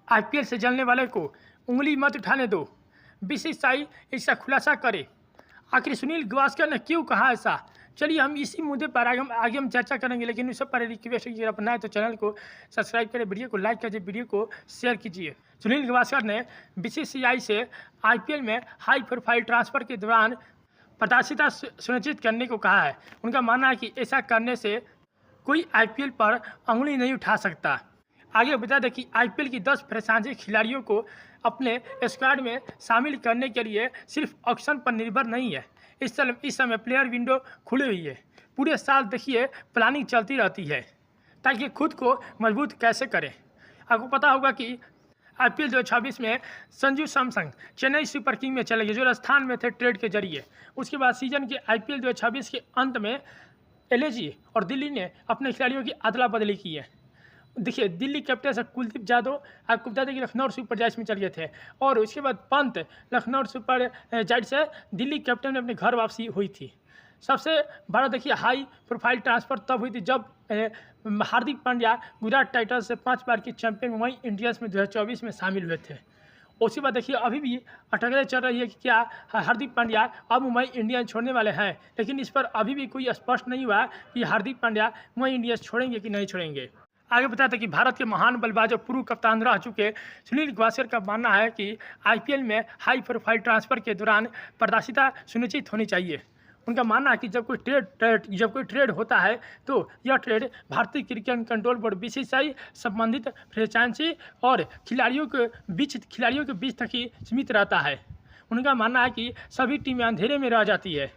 IPL से जलने वाले को उंगली मत उठाने दो, बीसीसीआई इसका खुलासा करे। आखिर सुनील गावस्कर ने क्यों कहा ऐसा? चलिए हम इसी मुद्दे पर आगे हम चर्चा करेंगे, लेकिन उससे पहले रिक्वेस्ट है कि अगर अपना है तो चैनल को सब्सक्राइब करें, वीडियो को लाइक कीजिए, वीडियो को शेयर कीजिए। सुनील गावस्कर ने बीसीसीआई से आईपीएल में हाई प्रोफाइल ट्रांसफर के दौरान पारदर्शिता सुनिश्चित करने को कहा है। उनका मानना है कि ऐसा करने से कोई आईपीएल पर उंगली नहीं उठा सकता। आगे बता दें कि आईपीएल की 10 फ्रेंचाइजी खिलाड़ियों को अपने स्क्वाड में शामिल करने के लिए सिर्फ ऑक्शन पर निर्भर नहीं है। इस समय प्लेयर विंडो खुली हुई है। पूरे साल देखिए प्लानिंग चलती रहती है ताकि खुद को मजबूत कैसे करें। आपको पता होगा कि आईपीएल 2026 में संजू सैमसन चेन्नई सुपर किंग में चले गए, जो राजस्थान में थे ट्रेड के जरिए। उसके बाद सीजन के आईपीएल 2026 के अंत में एलएजी और दिल्ली ने अपने खिलाड़ियों की अदला बदली की है। देखिए दिल्ली कैपिटल्स से कुलदीप यादव आपको बता दें कि लखनऊ सुपर जायंट्स में चल गए थे, और उसके बाद पंत लखनऊ सुपर जायंट्स से दिल्ली कैपिटल में अपने घर वापसी हुई थी। सबसे बड़ा देखिए हाई प्रोफाइल ट्रांसफर तब हुई थी जब हार्दिक पांड्या गुजरात टाइटंस से 5 बार की चैंपियन मुंबई इंडियंस में 2024 में शामिल हुए थे। उसके बाद देखिए अभी भी अटकलें चल रही है कि क्या हार्दिक पांड्या अब मुंबई इंडियंस छोड़ने वाले हैं, लेकिन इस पर अभी भी कोई स्पष्ट नहीं हुआ कि हार्दिक पांड्या मुंबई इंडियंस छोड़ेंगे कि नहीं छोड़ेंगे। आगे बताते हैं कि भारत के महान बल्लेबाज और पूर्व कप्तान रह चुके सुनील गावस्कर का मानना है कि आईपीएल में हाई प्रोफाइल ट्रांसफर के दौरान पारदर्शिता सुनिश्चित होनी चाहिए। उनका मानना है कि जब कोई ट्रेड होता है तो यह ट्रेड भारतीय क्रिकेट कंट्रोल बोर्ड बीसीसीआई संबंधित फ्रेंचाइजी और खिलाड़ियों के बीच तक ही सीमित रहता है। उनका मानना है कि सभी टीमें अंधेरे में रह जाती है।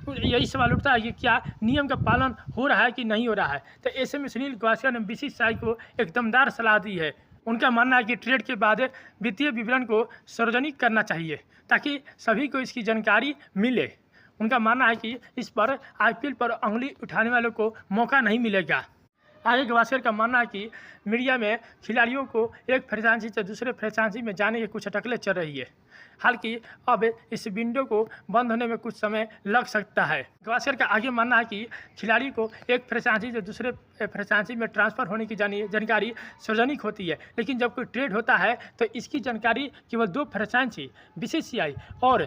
यही सवाल उठता है कि क्या नियम का पालन हो रहा है कि नहीं हो रहा है। तो ऐसे में सुनील गावस्कर ने बीसीसीआई को एक दमदार सलाह दी है। उनका मानना है कि ट्रेड के बाद वित्तीय विवरण को सार्वजनिक करना चाहिए ताकि सभी को इसकी जानकारी मिले। उनका मानना है कि इस पर आईपीएल पर उंगली उठाने वालों को मौका नहीं मिलेगा। आगे गावस्कर का मानना है कि मीडिया में खिलाड़ियों को एक फ्रेंचाइजी से दूसरे फ्रेंचाइजी में जाने की कुछ अटकलें चल रही है। हालांकि अब इस विंडो को बंद होने में कुछ समय लग सकता है। गावस्कर का आगे मानना है कि खिलाड़ी को एक फ्रेंचाइजी से दूसरे फ्रेंचाइजी में ट्रांसफर होने की जानकारी सार्वजनिक होती है, लेकिन जब कोई ट्रेड होता है तो इसकी जानकारी केवल 2 फ्रेंचाइजी बीसीसीआई और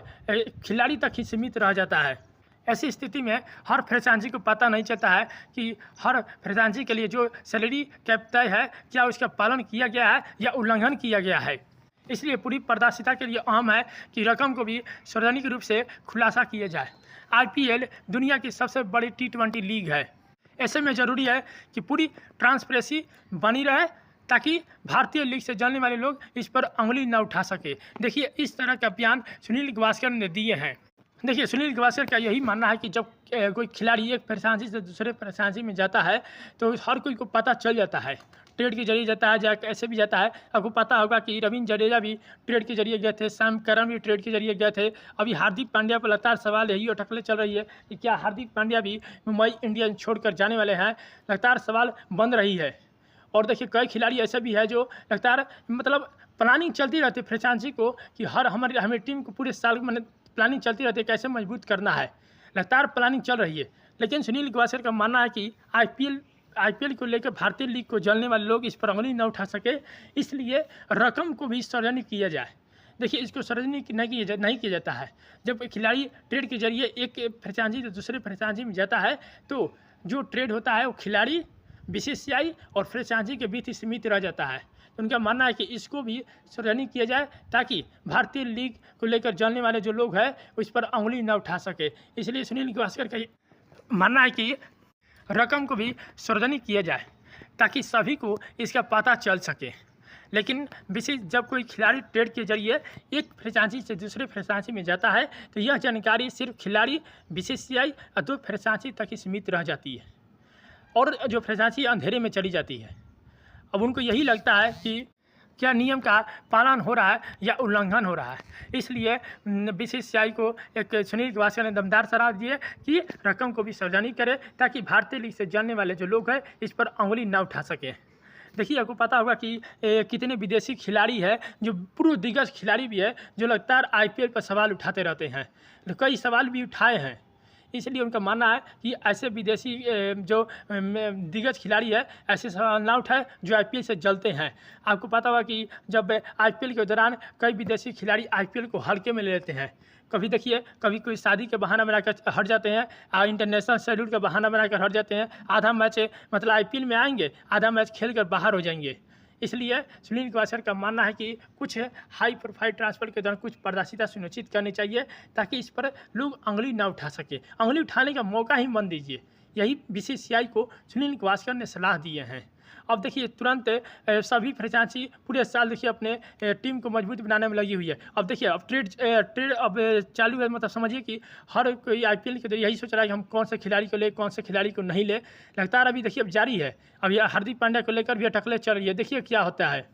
खिलाड़ी तक ही सीमित रह जाता है। ऐसी स्थिति में हर फ्रेंचाइजी को पता नहीं चलता है कि हर फ्रेंचाइजी के लिए जो सैलरी कैप तय है क्या उसका पालन किया गया है या उल्लंघन किया गया है। इसलिए पूरी पारदर्शिता के लिए अहम है कि रकम को भी सार्वजनिक रूप से खुलासा किया जाए। आईपीएल दुनिया की सबसे बड़ी T20 लीग है। ऐसे में ज़रूरी है कि पूरी ट्रांसपेरेंसी बनी रहे ताकि भारतीय लीग से जलने वाले लोग इस पर उंगली न उठा सके। देखिए इस तरह का बयान सुनील गावस्कर ने दिए हैं। देखिए सुनील गावस्कर का यही मानना है कि जब कोई खिलाड़ी एक फ्रेंचाइजी से दूसरे फ्रेंचाइजी में जाता है तो हर कोई को पता चल जाता है, ट्रेड के जरिए जाता है या कैसे भी जाता है। आपको पता होगा कि रविंद्र जडेजा भी ट्रेड के जरिए गए थे, सैम करन भी ट्रेड के जरिए गए थे। अभी हार्दिक पांड्या पर लगातार सवाल यही अटकलें चल रही है कि क्या हार्दिक पांड्या भी मुंबई इंडियंस छोड़कर जाने वाले हैं। लगातार सवाल बन रही है। और देखिए कई खिलाड़ी ऐसे भी है जो लगातार प्लानिंग चलती रहती है फ्रेंचाइजी को कि हमें टीम को पूरे साल प्लानिंग चलती रहती है कैसे मजबूत करना है। लगातार प्लानिंग चल रही है, लेकिन सुनील गावस्कर का मानना है कि आईपीएल को लेकर भारतीय लीग को जलने वाले लोग इस पर उंगली न उठा सके, इसलिए रकम को भी सार्वजनिक किया जाए। देखिए इसको सार्वजनिक नहीं किया जाता है। जब खिलाड़ी ट्रेड के जरिए एक फ्रेंचाइजी से दूसरे फ्रेंचाइजी में जाता है तो जो ट्रेड होता है वो खिलाड़ी बीसीसीआई और फ्रेंचाइजी के बीच ही सीमित रह जाता है। उनका मानना है कि इसको भी सार्वजनिक किया जाए ताकि भारतीय लीग को लेकर जलने वाले जो लोग हैं उस पर उंगली न उठा सके। इसलिए सुनील गावस्कर का मानना है कि रकम को भी सार्वजनिक किया जाए ताकि सभी को इसका पता चल सके। लेकिन जब कोई खिलाड़ी ट्रेड के जरिए एक फ्रेंचाइजी से दूसरे फ्रेंचाइजी में जाता है तो यह जानकारी सिर्फ खिलाड़ी बीसीसीआई और 2 फ्रेंचाइजी तक ही सीमित रह जाती है और जो फ्रेंचाइजी अंधेरे में चली जाती है। अब उनको यही लगता है कि क्या नियम का पालन हो रहा है या उल्लंघन हो रहा है। इसलिए बीसीसीआई को एक सुनील गावस्कर ने दमदार सलाह दी है कि रकम को भी सार्वजनिक करे ताकि भारतीय लीग से जानने वाले जो लोग हैं इस पर उंगली न उठा सके। देखिए आपको पता होगा कि कितने विदेशी खिलाड़ी है जो पूर्व दिग्गज खिलाड़ी भी है जो लगातार आईपीएल पर सवाल उठाते रहते हैं, कई सवाल भी उठाए हैं। इसलिए उनका मानना है कि ऐसे विदेशी जो दिग्गज खिलाड़ी है ऐसे सवाल ना उठाए जो आईपीएल से जलते हैं। आपको पता होगा कि जब आईपीएल के दौरान कई विदेशी खिलाड़ी आईपीएल को हल्के में ले लेते हैं। कभी देखिए, कभी कोई शादी के बहाना बनाकर हट जाते हैं, इंटरनेशनल शेड्यूल का बहाना बनाकर हट जाते हैं, आधा मैच मतलब आईपीएल में आएंगे, आधा मैच खेल कर बाहर हो जाएंगे। इसलिए सुनील गावस्कर का मानना है कि कुछ हाई प्रोफाइल ट्रांसफर के दौरान कुछ पारदर्शिता सुनिश्चित करनी चाहिए ताकि इस पर लोग अंगुली ना उठा सके। अंगुली उठाने का मौका ही मत दीजिए। यही बीसीसीआई को सुनील गावस्कर ने सलाह दिए हैं। अब देखिए तुरंत सभी फ्रेंचाइजी पूरे साल देखिए अपने टीम को मजबूत बनाने में लगी हुई है। अब देखिए अब ट्रेड अब चालू है, मतलब समझिए कि हर कोई आईपीएल के यही सोच रहा है कि हम कौन से खिलाड़ी को ले, कौन से खिलाड़ी को नहीं ले। लगातार अभी देखिए अब जारी है। अब यह हार्दिक पांड्या को लेकर भी अटकलें चल रही है, देखिए क्या होता है।